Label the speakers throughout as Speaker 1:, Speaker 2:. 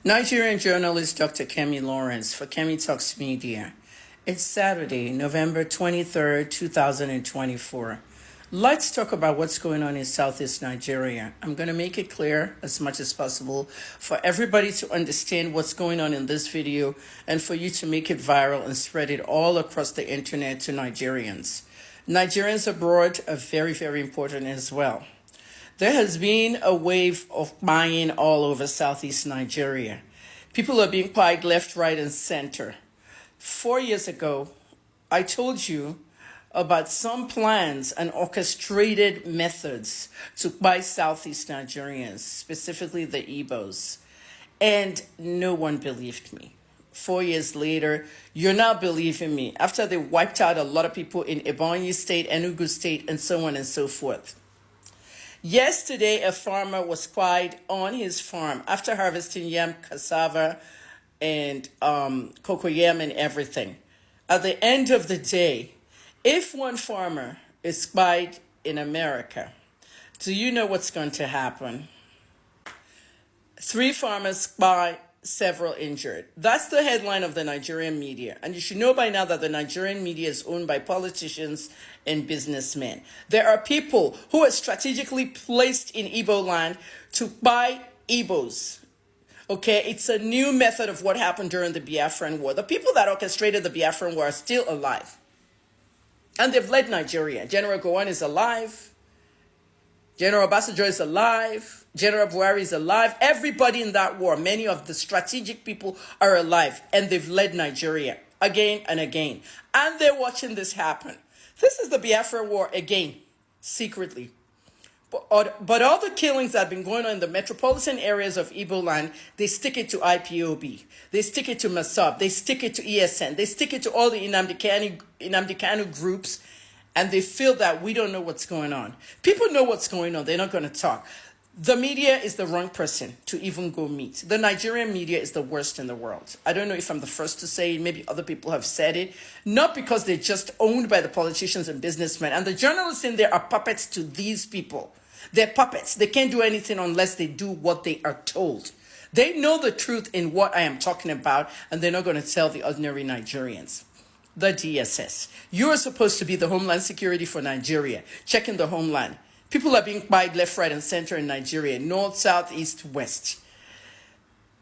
Speaker 1: Nigerian journalist Dr. Kemi Lawrence for Kemi Talks Media. It's Saturday, November 23rd, 2024. Let's talk about what's going on in Southeast Nigeria. I'm going to make it clear as much as possible for everybody to understand what's going on in this video and for you to make it viral and spread it all across the internet to Nigerians. Nigerians abroad are very, very important as well. There has been a wave of buying all over Southeast Nigeria. People are being bought left, right, and center. 4 years ago, I told you about some plans and orchestrated methods to buy Southeast Nigerians, specifically the Igbos. And no one believed me. 4 years later, you're now believing me after they wiped out a lot of people in Ebonyi State, Enugu State, and so on and so forth. Yesterday, a farmer was quiet on his farm after harvesting yam, cassava, and cocoyam and everything. At the end of the day, if one farmer is quiet in America, do you know what's going to happen? 3 farmers quiet, several injured. That's the headline of the Nigerian media. And you should know by now that the Nigerian media is owned by politicians and businessmen. There are people who are strategically placed in Igbo land to buy Igbos. Okay, it's a new method of what happened during the Biafran War. The people that orchestrated the Biafran War are still alive. And they've led Nigeria. General Gowon is alive. General Obasanjo is alive. General Buhari is alive. Everybody in that war, many of the strategic people are alive. And they've led Nigeria again and again. And they're watching this happen. This is the Biafra War again, secretly. But all the killings that have been going on in the metropolitan areas of Igbo land, they stick it to IPOB. They stick it to Masab. They stick it to ESN. They stick it to all the nnamdikanu groups. And they feel that we don't know what's going on. People know what's going on. They're not going to talk. The media is the wrong person to even go meet. The Nigerian media is the worst in the world. I don't know if I'm the first to say it. Maybe other people have said it. Not because they're just owned by the politicians and businessmen. And the journalists in there are puppets to these people. They're puppets. They can't do anything unless they do what they are told. They know the truth in what I am talking about, and they're not going to tell the ordinary Nigerians. The DSS. You are supposed to be the Homeland Security for Nigeria, checking the homeland. People are being buyed left, right, and center in Nigeria, north, south, east, west.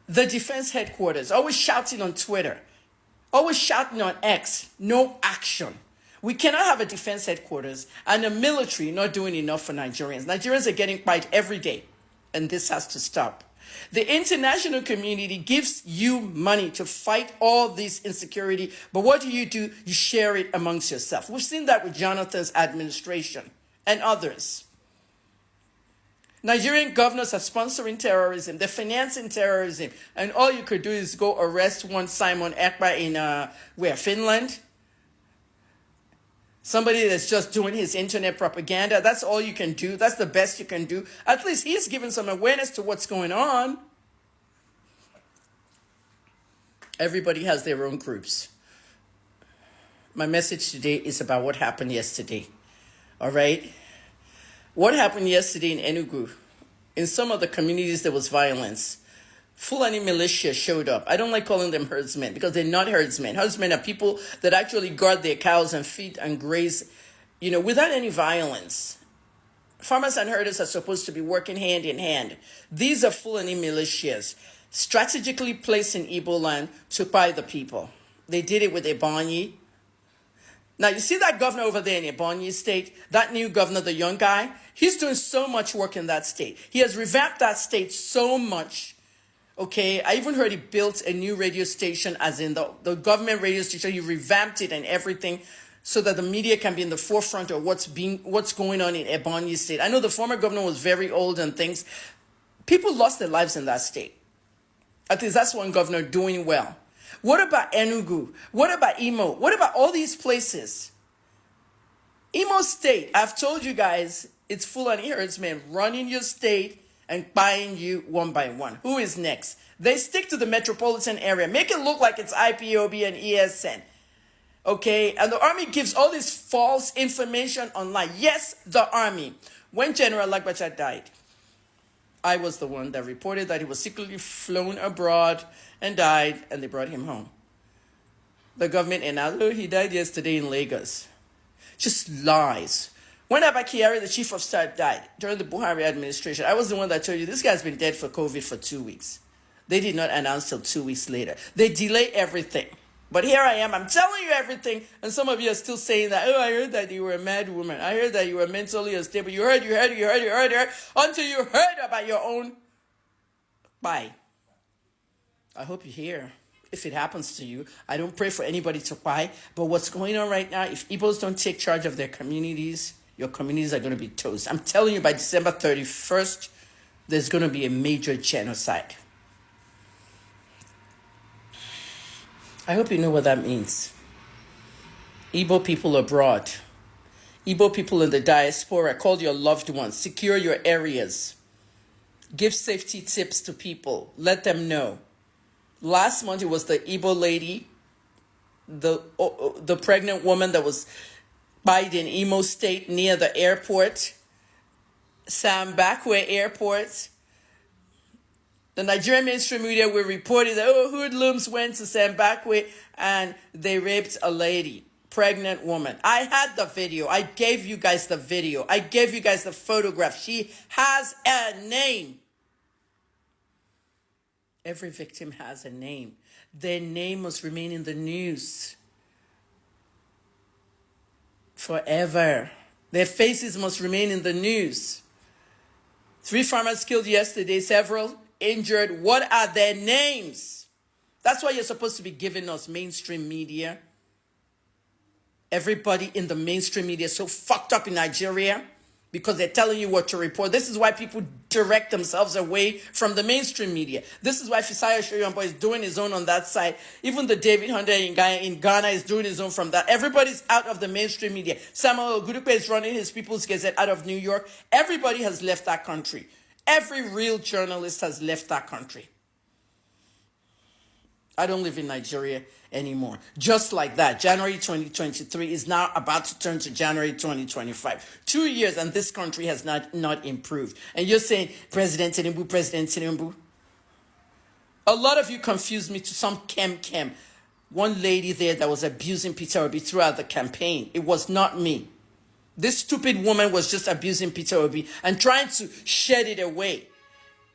Speaker 1: The defense headquarters, always shouting on Twitter, always shouting on X, no action. We cannot have a defense headquarters and a military not doing enough for Nigerians. Nigerians are getting bite every day, and this has to stop. The international community gives you money to fight all this insecurity, but what do? You share it amongst yourself. We've seen that with Jonathan's administration and others. Nigerian governors are sponsoring terrorism. They're financing terrorism. And all you could do is go arrest one Simon Ekpa in, Finland? Somebody that's just doing his internet propaganda. That's all you can do. That's the best you can do. At least he's given some awareness to what's going on. Everybody has their own groups. My message today is about what happened yesterday. All right? What happened yesterday in Enugu? In some of the communities, there was violence. Fulani Militia showed up. I don't like calling them herdsmen because they're not herdsmen. Herdsmen are people that actually guard their cows and feed and graze, without any violence. Farmers and herders are supposed to be working hand in hand. These are Fulani militias, strategically placed in Igbo land to buy the people. They did it with Ebonyi. Now, you see that governor over there in Ebonyi State, that new governor, the young guy, he's doing so much work in that state. He has revamped that state so much. Okay, I even heard he built a new radio station, as in the government radio station. He revamped it and everything so that the media can be in the forefront of what's going on in Ebonyi State. I know the former governor was very old and things. People lost their lives in that state. At least that's one governor doing well. What about Enugu? What about Imo? What about all these places? Imo State, I've told you guys, it's full of herdsmen running your state and buying you one by one. Who is next? They stick to the metropolitan area. Make it look like it's IPOB and ESN. Okay? And the army gives all this false information online. Yes, the army. When General Lagbacha died, I was the one that reported that he was secretly flown abroad and died, and they brought him home. The government announced, oh, he died yesterday in Lagos. Just lies. When Abakari, the chief of staff, died during the Buhari administration, I was the one that told you this guy's been dead for COVID for 2 weeks. They did not announce till 2 weeks later. They delay everything. But here I am, I'm telling you everything, and some of you are still saying that, oh, I heard that you were a mad woman. I heard that you were mentally unstable. You heard, until you heard about your own. Bye. I hope you hear. If it happens to you, I don't pray for anybody to buy, but what's going on right now, if Igbos don't take charge of their communities, your communities are going to be toast. I'm telling you, by December 31st, there's going to be a major genocide. I hope you know what that means. Igbo people abroad, Igbo people in the diaspora, call your loved ones, secure your areas, give safety tips to people, let them know. Last month, it was the Igbo lady, the pregnant woman that was spied in Imo State near the airport, Sambakwe Airport. The Nigerian mainstream media were reporting that, oh, hoodlums went to Sambakwe and they raped a lady, pregnant woman. I had the video. I gave you guys the video. I gave you guys the photograph. She has a name. Every victim has a name. Their name must remain in the news forever. Their faces must remain in the news. 3 farmers killed yesterday, several injured. What are their names? That's why you're supposed to be giving us mainstream media. Everybody in the mainstream media is so fucked up in Nigeria because they're telling you what to report. This is why people direct themselves away from the mainstream media. This is why Fisaya Shoyombo is doing his own on that side. Even the David Hunter in Ghana is doing his own from that. Everybody's out of the mainstream media. Samuel Ogudupe is running his People's Gazette out of New York. Everybody has left that country. Every real journalist has left that country. I don't live in Nigeria anymore. Just like that, January 2023 is now about to turn to January 2025. 2 years and this country has not improved. And you're saying, President Tinubu. A lot of you confused me to some Kem. One lady there that was abusing Peter Obi throughout the campaign. It was not me. This stupid woman was just abusing Peter Obi and trying to shed it away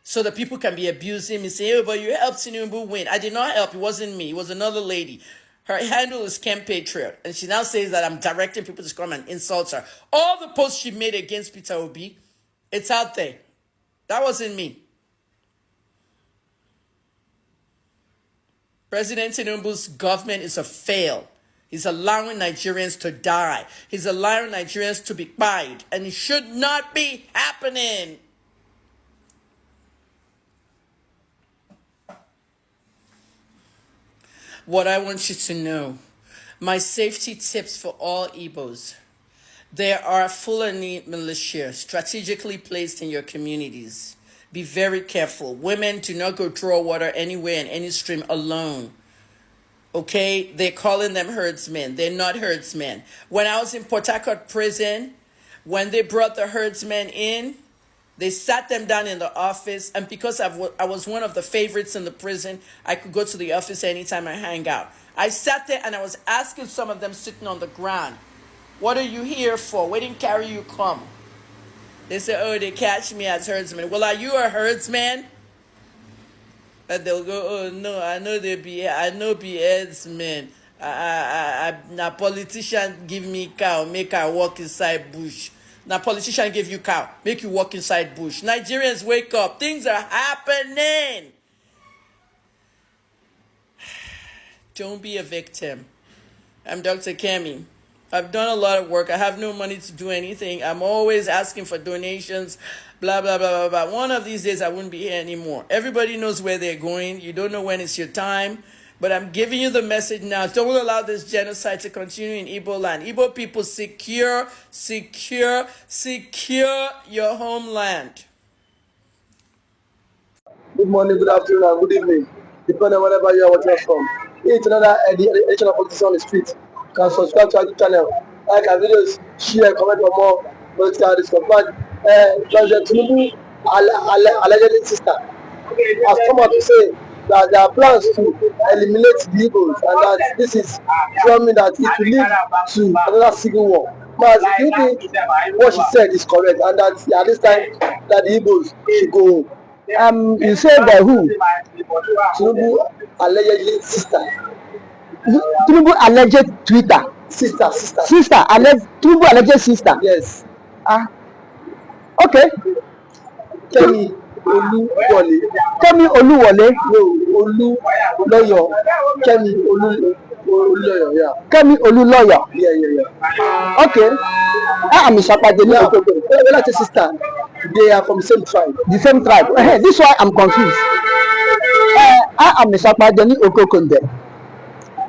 Speaker 1: so that people can be abusing me, saying, oh, but you helped Tinubu win. I did not help. It wasn't me. It was another lady. Her handle is Kem Patriot. And she now says that I'm directing people to come and insult her. All the posts she made against Peter Obi, it's out there. That wasn't me. President Tinubu's government is a fail. He's allowing Nigerians to die. He's allowing Nigerians to be buyed. And it should not be happening. What I want you to know, my safety tips for all Igbos. There are Fulani militia strategically placed in your communities. Be very careful. Women, do not go draw water anywhere in any stream alone. Okay? They're calling them herdsmen. They're not herdsmen. When I was in Port Harcourt prison, when they brought the herdsmen in, they sat them down in the office, and because I was one of the favorites in the prison, I could go to the office anytime I hang out. I sat there and I was asking some of them sitting on the ground, what are you here for? Where didn't carry you come? They said, oh, they catch me as herdsman. Well, are you a herdsman? And they'll go, oh, no, I know be herdsmen. Na politician give me cow, make I walk inside bush. Now, politician give you cow, make you walk inside bush. Nigerians, wake up. Things are happening. Don't be a victim. I'm Dr. Kemi. I've done a lot of work. I have no money to do anything. I'm always asking for donations, blah, blah, blah, blah, blah. One of these days, I wouldn't be here anymore. Everybody knows where they're going. You don't know when it's your time. But I'm giving you the message now. Don't allow this genocide to continue in Igbo land. Igbo people, secure your homeland.
Speaker 2: Good morning, good afternoon, and good evening, depending on wherever you are watching us from. It's another edition of Politics on the Street. You can subscribe to our channel, like our videos, share, comment for more political discussion. President Tinubu allegedly sister, has come out to say that there are plans to eliminate the Igbos and that this is showing that it will lead to another civil war. Mas, do you think what she said is correct and that at this time that the Igbos should go home?
Speaker 3: You said by who?
Speaker 2: Tinubu allegedly sister.
Speaker 3: Tinubu alleged Twitter.
Speaker 2: Sister.
Speaker 3: Tinubu alleged sister.
Speaker 2: Yes.
Speaker 3: Okay.
Speaker 2: Kemi Oluwole.
Speaker 3: Kemi Oluwole.
Speaker 2: No, Oluluyo. Kemi Oluluyo, yeah.
Speaker 3: Kemi Oluluyo.
Speaker 2: Yeah.
Speaker 3: Okay. I am Isapajeni Okoko.
Speaker 2: When I say sister, they are from the same tribe.
Speaker 3: The same tribe. This is why I'm confused. I am Isapajeni Okoko there.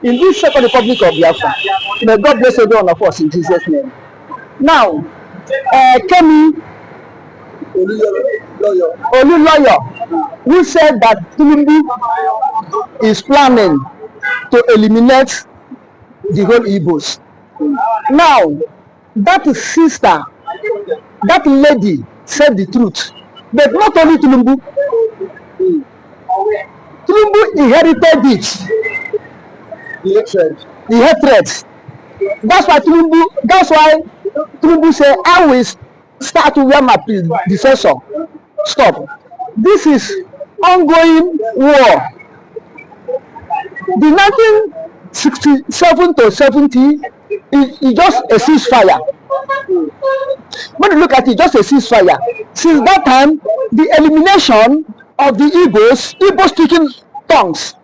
Speaker 3: In this Second Republic of Biafra, may God bless every one of us in Jesus' name. Now, Kemi Oluluyo, who said that Tinubu is planning to eliminate the whole Igbos. Now, that sister, that lady said the truth. But not only Tinubu. Tinubu inherited it. The hatred. That's why Tinubu say, I will start to wear my predecessor. Stop. This is ongoing war. The 1967 to 70 is just a ceasefire. When you look at it, just a ceasefire. Since that time, the elimination of the Igbo speaking tongues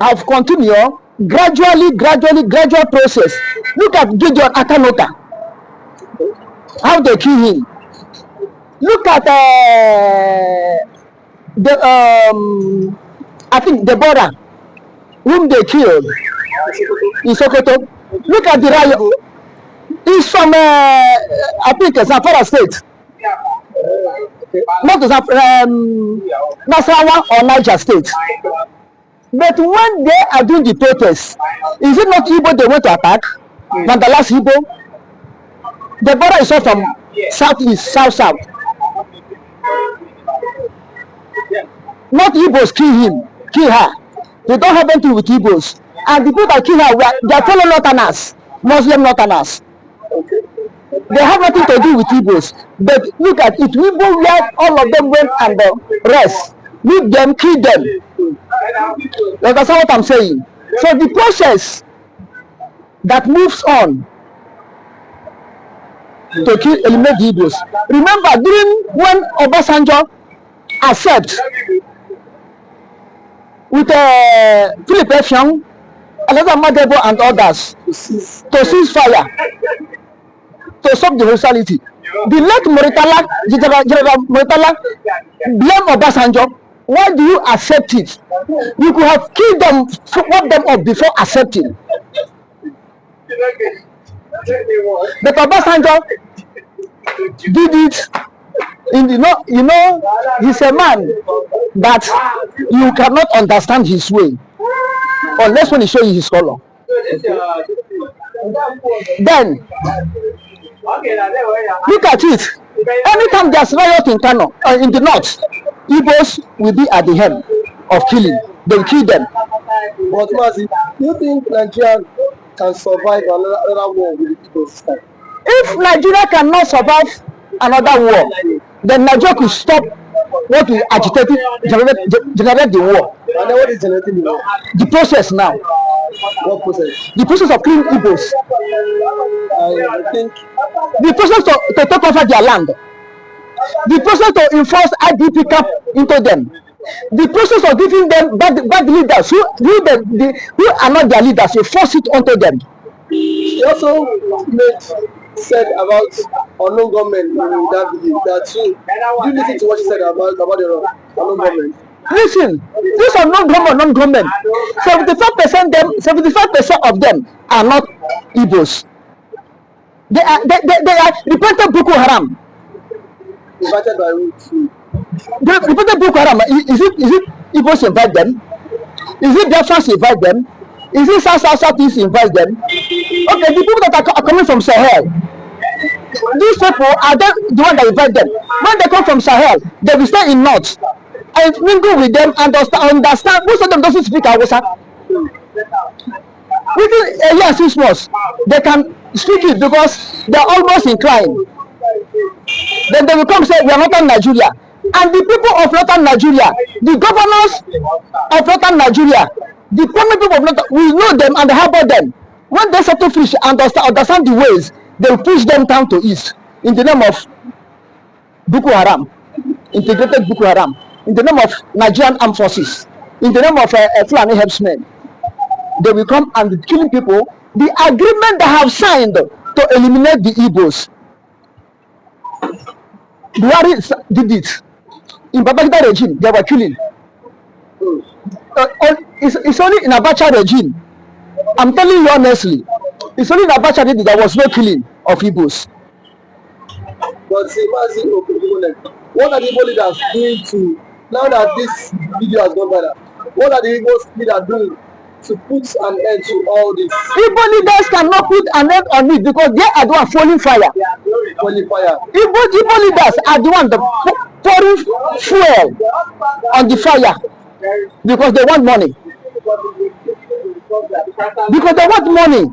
Speaker 3: have continued gradual process. Look at Gideon Akanota, how they kill him. Look at I think the border whom they killed in Sokoto. Look at the riot. It's from I think Zamfara State, not Nasarawa or Niger State. But when they are doing the protest, is it not Igbo they want to attack? Than the last Igbo? The border is all from southeast, south. Not Igbos kill her. They don't have anything with Igbos. And the people that kill her, they are fellow Northerners, Muslim Northerners. They have nothing to do with Igbos. But look at it, we go where all of them went and rest. Leave them, kill them. That's what I'm saying. So the process that moves on to eliminate the Igbos. Remember, during when Obasanjo accept with Philip Effiong, Alexander Madebo and others to cease fire, to stop the hostility. The late General Moritala blame Obasanjo. Why do you accept it? You could have killed them, swept them up before accepting. But Obasanjo did it in the he's a man that you cannot understand his way unless when he shows you his color. Then look at it. Anytime there's riot in Kano, in the north, Igbos will be at the helm of killing. They will kill them.
Speaker 2: But Mazi, do you think Nigeria can survive another war with the Igbos?
Speaker 3: If Nigeria cannot survive another war, then Nigeria could stop what we agitated, generate the war.
Speaker 2: And then what is generating the war?
Speaker 3: The process now.
Speaker 2: What process?
Speaker 3: The process of killing Igbos.
Speaker 2: I think
Speaker 3: the process to take over their land. The process to enforce IDP camp into them. The process of giving them bad leaders who are not their leaders, you force it onto them.
Speaker 2: He also said about unknown government in that video. That you listen to what she said about the unknown government.
Speaker 3: Listen, these are non government. 75% of them are not Igbos. They are repentant Boko Haram.
Speaker 2: Invited by who?
Speaker 3: The repentant Boko Haram. Is it Igbos invite them? Is it Biafrans invite them? Is it Southeast invite them? Okay, the people that are coming from Sahel, These people are the one that invite them. When they come from Sahel, they will stay in North and mingle with them and understand. Most of them doesn't speak Hausa. Within a year 6 months, they can speak it because they are almost inclined. Then they will come say we are Northern Nigeria, and the people of Northern Nigeria, the governors of Northern Nigeria, the prominent people of Northern, we know them and harbor them. When they settle fish and understand the ways, they will push them down to east in the name of Boko Haram, integrated Boko Haram, in the name of Nigerian armed forces, in the name of Fulani herdsmen. They will come and killing people. The agreement they have signed to eliminate the Igbos, Buhari did it. In Babangida regime, they were killing. It's only in Abacha regime. I'm telling you honestly, it's only in Abacha regime there was no killing of Igbos.
Speaker 2: But see, what are the Igbo leaders doing to, now that this video has gone viral, what are the Igbo leaders doing to put an end to all this?
Speaker 3: Igbo leaders cannot put an end on it because they are the one falling fire.
Speaker 2: Falling fire.
Speaker 3: Igbo leaders are the one that pouring fuel on the fire because they want money. Because they want money.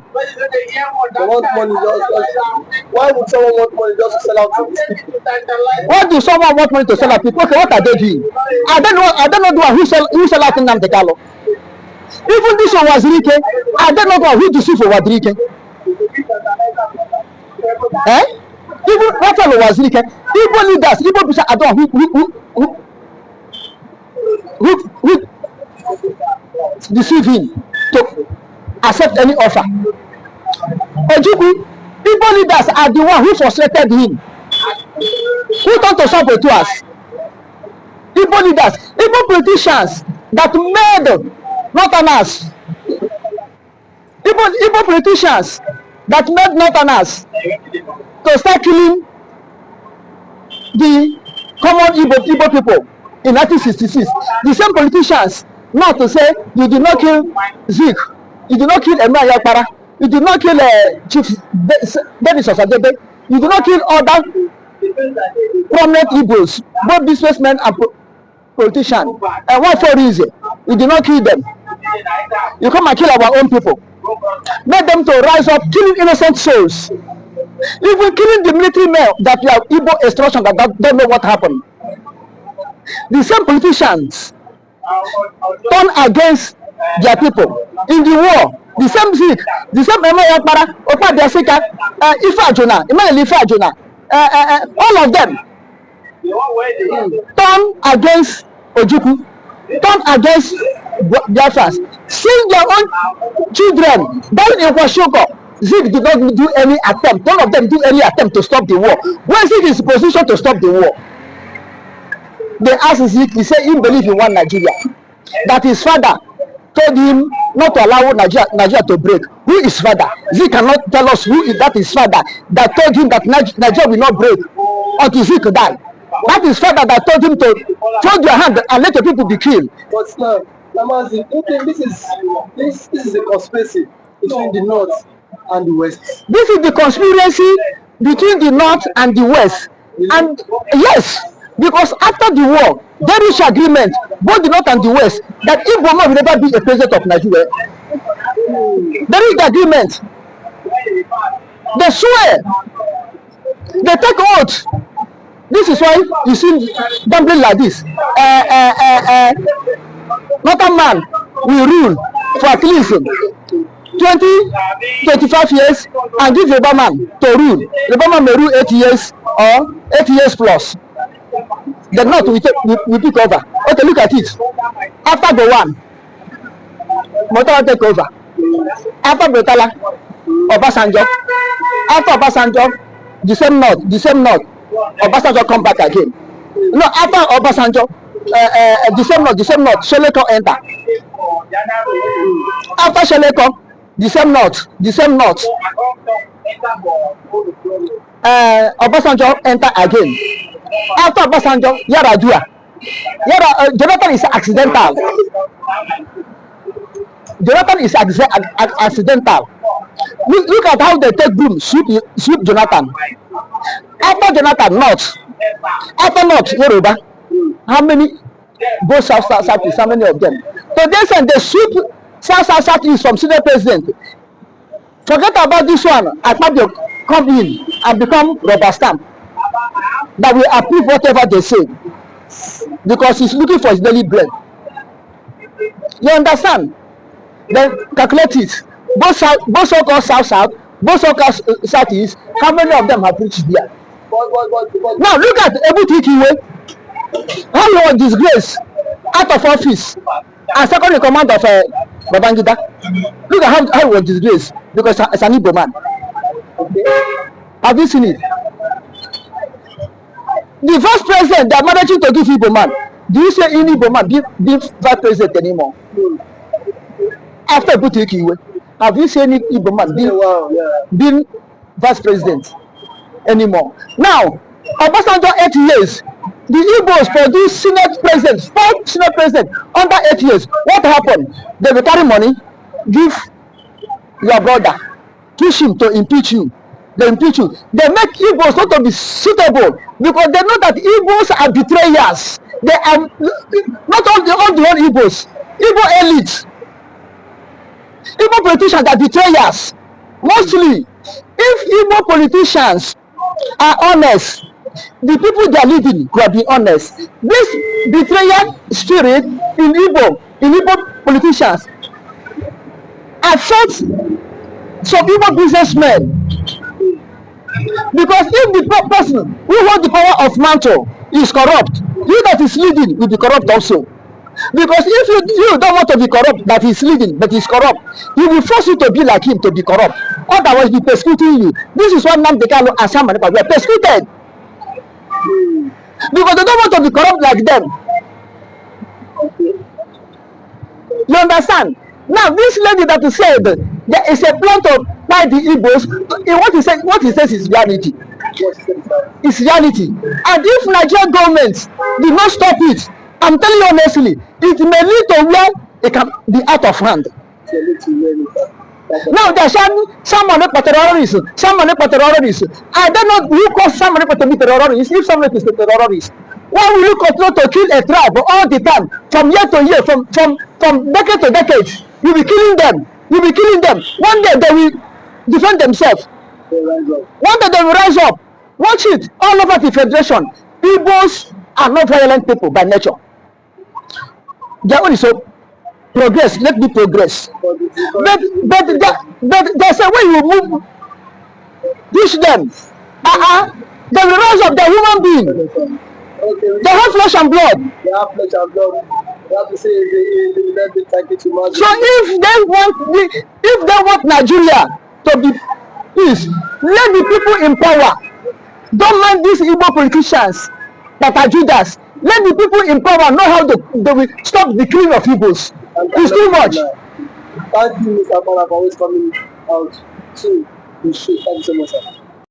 Speaker 2: They want money just, why would someone want money just to sell out to these people?
Speaker 3: Why do someone want money to sell out people? Okay, what are they doing? I don't know the one who sell out in nnamdikanu. Even this one was Rike. I don't know the one who deceive for Wadrike. Even what one was Rike. Igbo leaders, Igbo people are the one who deceive him to accept any offer. Ojukwu, Igbo leaders are the one who frustrated him, who turned to saboteurs. Igbo leaders, Igbo politicians that made Northerners, Igbo politicians that made Northerners to start killing the common Igbo people in 1966. The same politicians now to say you did not kill Zeke, you did not kill Emma Yakpara, you did not kill Chief Dennis Osadebe, you did not kill other prominent Igbos, both businessmen and politicians. And what for reason? You did not kill them. You come and kill our own people. Make them to rise up, killing innocent souls. Even killing the military men that we have Igbo extraction that don't know what happened. The same politicians turn against their people in the war. The same Zik, the same Emayakpara, Opa Biasika, Ifa Ajuna, Emmanuel Ifa Ajuna, all of them turn against Ojukwu, turn against Biafra, seeing their own children dying in Kwashoko. Zik did not do any attempt, none of them do any attempt to stop the war. When Zik is in position to stop the war, they asked Zik, he said he believed in one Nigeria, that his father told him not to allow Nigeria to break. Who is father? Zik cannot tell us who is that his father that told him that Nigeria will not break until Zik died. That is father that told him to fold your hand and let the people be killed.
Speaker 2: But Namazi, this is a conspiracy between the North and the West.
Speaker 3: This is the conspiracy between the North and the West. And yes, because after the war, they reached agreement, both the North and the West, that Igbo will never be a president of Nigeria. They reached agreement. They swear. They take oath. This is why you see gambling like this. Northern man will rule for at least 20-25 years and give Yoruba man to rule. Yoruba man may rule 8 years or 8 years plus. The North will pick over. Okay, look at it. After the one, Motala take over. After Motala, Obasanjo. After Obasanjo, the same North, Obasanjo come back again. No, after Obasanjo, the same North, Sheleko enter. After Sheleko, the same North, Obasanjo enter again. After Obasanjo, Yaradua. Jonathan is accidental. Look at how they take broom, sweep Jonathan. After Jonathan, North. After North, Yoruba. How many? Both South, East, how many of them? So they said they sweep South, East from senior president. Forget about this one. Ekpa will come in and become rubber stamp that will approve whatever they say because he's looking for his daily bread. You understand? Then calculate it. Both so-called South, both so-called Southeast. How many of them have reached there? Now look at Ebutikiwe. How he was disgraced out of office and second in command of Babangida. Look at how he was disgraced because it's an Igbo man. Have you seen it? The vice president that managing to give Igbo man. Do you say any Igbo man be vice president anymore? After Ebutikiwe, have you seen any Igbo man being vice president anymore? Now, Obasanjo 8 years. The Igbos produced Senate presidents, 4 Senate presidents under 8 years. What happened? They will carry money, give your brother, push him to impeach you. They impeach you. They make Igbos not to be suitable because they know that Igbos are betrayers. They are not all the whole Igbos. Igbo elite, Igbo politicians are betrayers. Mostly, if Igbo politicians are honest, the people they are leading could be honest. This betrayal spirit in Igbo politicians affects some Igbo businessmen. Because if the person who holds the power of mantle is corrupt, he that is leading will be corrupt also. Because if you don't want to be corrupt, that is leading, but is corrupt, he will force you to be like him, to be corrupt. Otherwise, be persecuting you. This is what nnamdikanu and Sam were persecuted. Because they don't want to be corrupt like them. You understand? Now, this lady that said there is a plan to buy the Igbos, what he says is reality. It's reality. And if Nigerian government did not stop it, I'm telling you honestly, it may lead to where it can be out of hand. Now there's some money for terrorists, some money for terrorists. I don't know who calls some money to be terrorists. If someone is a terrorist, why will you continue to kill a tribe all the time, from year to year, from decade to decade? You'll be killing them. You'll be killing them. One day they will defend themselves. One day they will rise up. Watch it all over the federation. Igbos are not violent people by nature. They only so progress. Let me progress. But there's a way you move. Teach them. They will rise up. They're human beings. They have flesh and blood.
Speaker 2: They have flesh and blood. You have to say
Speaker 3: so if they want Nigeria to be peace, let the people in power. Don't mind these Igbo politicians that are Judas. Let the people in power know how they will stop the killing of Igbos. It's too much.
Speaker 2: Thank you, Mr. Mala, for always coming out to the show. Thank you so much, sir.